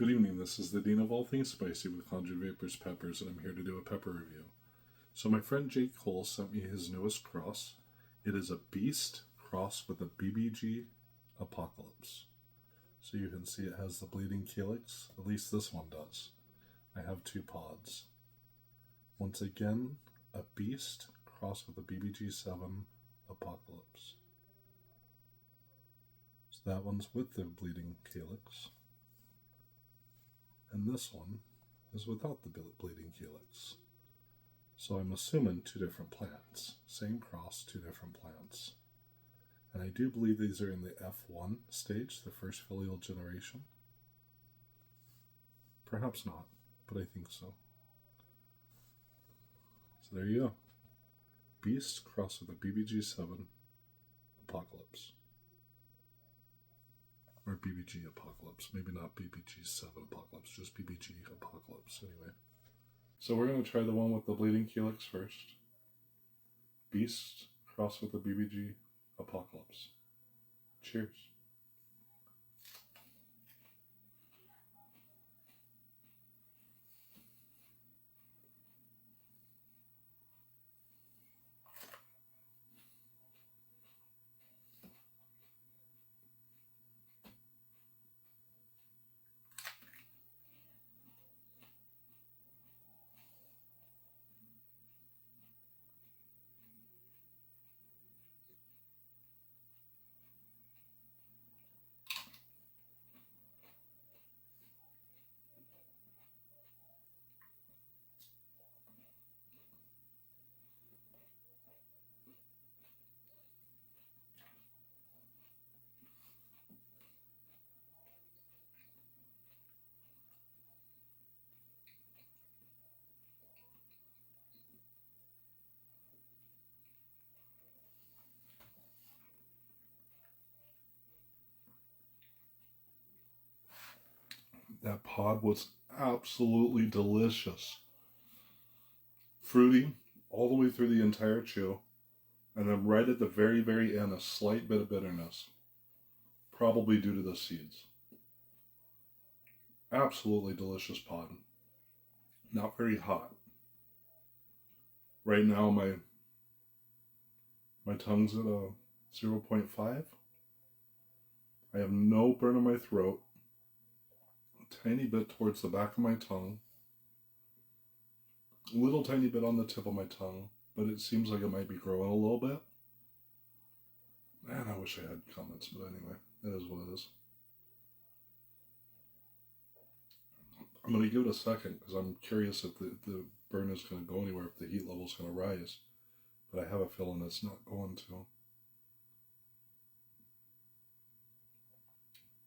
Good evening, this is the Dean of All Things Spicy with Conjured Vaporz Peppers, and I'm here to do a pepper review. So my friend Jake Cole sent me his newest cross. It is a Beast cross with a BBG Apocalypse. So you can see it has the bleeding calyx, at least this one does. I have 2 pods. Once again, a Beast cross with a BBG7 Apocalypse. So that one's with the bleeding calyx. And this one is without the bleeding calyx. So I'm assuming 2 different plants. Same cross, 2 different plants. And I do believe these are in the F1 stage, the first filial generation. Perhaps not, but I think so. So there you go. Beast crossed with a BBG7 Apocalypse. Or BBG Apocalypse. Maybe not BBG7 Apocalypse, just BBG Apocalypse anyway. So we're going to try the one with the bleeding calyx first. Beast crossed with the BBG Apocalypse. Cheers. That pod was absolutely delicious. Fruity all the way through the entire chew. And then right at the very, very end, a slight bit of bitterness. Probably due to the seeds. Absolutely delicious pod. Not very hot. Right now my tongue's at a 0.5. I have no burn in my throat. A tiny bit towards the back of my tongue. A little tiny bit on the tip of my tongue, but it seems like it might be growing a little bit. Man, I wish I had comments, but anyway, it is what it is. I'm going to give it a second because I'm curious if the burn is going to go anywhere, if the heat level is going to rise. But I have a feeling it's not going to.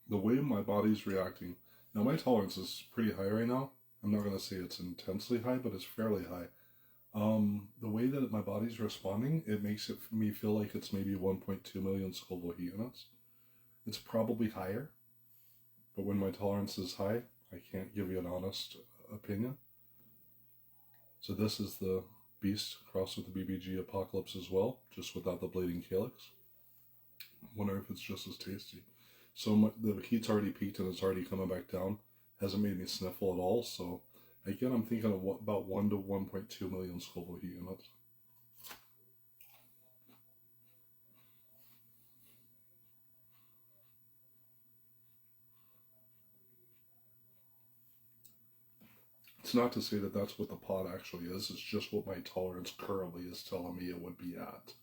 The way my body's reacting, now my tolerance is pretty high right now. I'm not going to say it's intensely high, but it's fairly high. The way that my body's responding, it makes me feel like it's maybe 1.2 million Scoville heat units. It's probably higher, but when my tolerance is high, I can't give you an honest opinion. So this is the Beast crossed with the BBG Apocalypse as well, just without the bleeding calyx. I wonder if it's just as tasty. So the heat's already peaked and it's already coming back down. Hasn't made me sniffle at all, so again, I'm thinking of about 1 to 1.2 million Scoville heat units. It's not to say that that's what the pod actually is, it's just what my tolerance currently is telling me it would be at.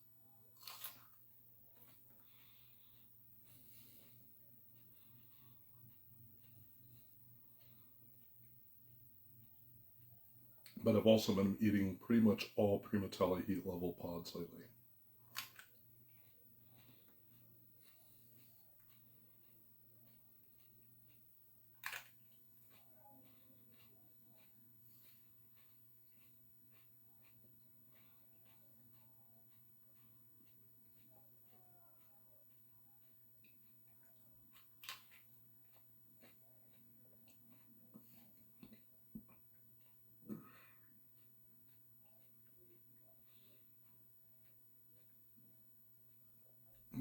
But I've also been eating pretty much all Primatella heat level pods lately.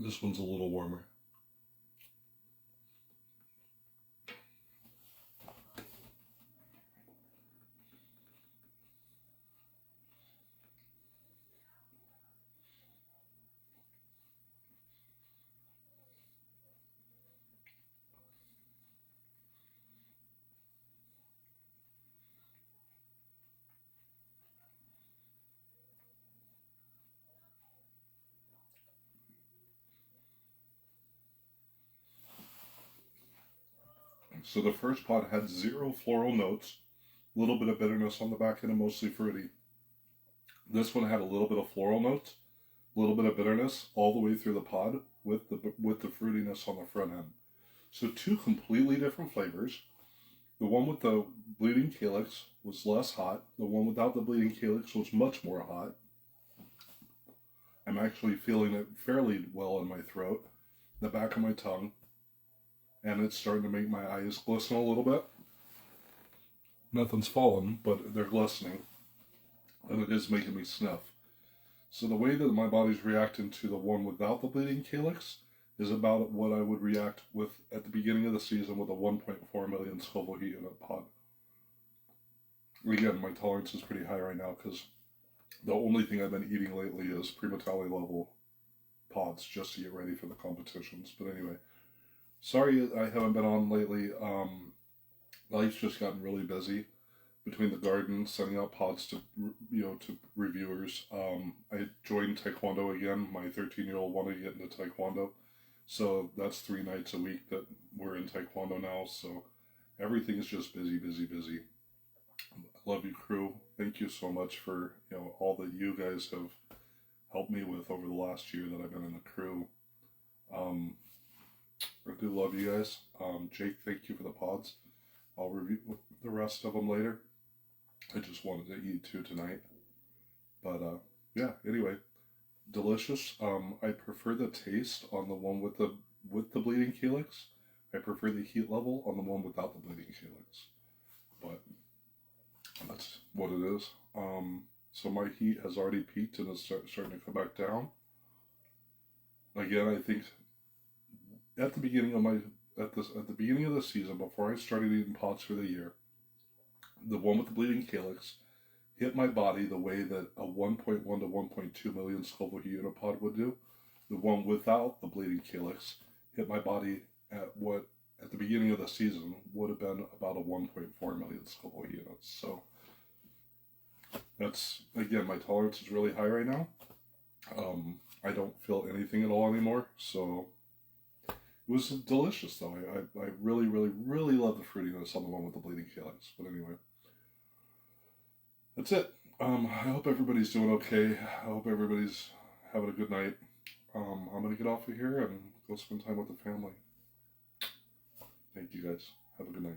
This one's a little warmer. So the first pod had 0 floral notes, a little bit of bitterness on the back end and mostly fruity. This one had a little bit of floral notes, a little bit of bitterness all the way through the pod with the fruitiness on the front end. So 2 completely different flavors. The one with the bleeding calyx was less hot. The one without the bleeding calyx was much more hot. I'm actually feeling it fairly well in my throat, the back of my tongue, and it's starting to make my eyes glisten a little bit. Nothing's fallen, but they're glistening, and it is making me sniff. So the way that my body's reacting to the one without the bleeding calyx is about what I would react with at the beginning of the season with a 1.4 million Scoville heat unit pod. Again, my tolerance is pretty high right now because the only thing I've been eating lately is prematally level pods just to get ready for the competitions. But anyway, sorry I haven't been on lately. Life's just gotten really busy between the garden, sending out pods to to reviewers. I joined Taekwondo again. My 13-year-old wanted to get into Taekwondo. So that's 3 nights a week that we're in Taekwondo now. So everything is just busy, busy, busy. I love you, crew. Thank you so much for all that you guys have helped me with over the last year that I've been in the crew. I do love you guys. Jake, thank you for the pods. I'll review the rest of them later. I just wanted to eat 2 tonight. But yeah, anyway. Delicious. I prefer the taste on the one with the bleeding calyx. I prefer the heat level on the one without the bleeding calyx. But that's what it is. So my heat has already peaked and is starting to come back down. Again, I think at the beginning of the season, before I started eating pods for the year, the one with the bleeding calyx hit my body the way that a 1.1 to 1.2 million Scoville heat unit pod would do. The one without the bleeding calyx hit my body at what, at the beginning of the season, would have been about a 1.4 million Scoville heat units. So that's, again, my tolerance is really high right now. I don't feel anything at all anymore. So it was delicious, though. I really, really, really love the fruitiness on the one with the bleeding calyx. But anyway. That's it. I hope everybody's doing okay. I hope everybody's having a good night. I'm going to get off of here and go spend time with the family. Thank you guys. Have a good night.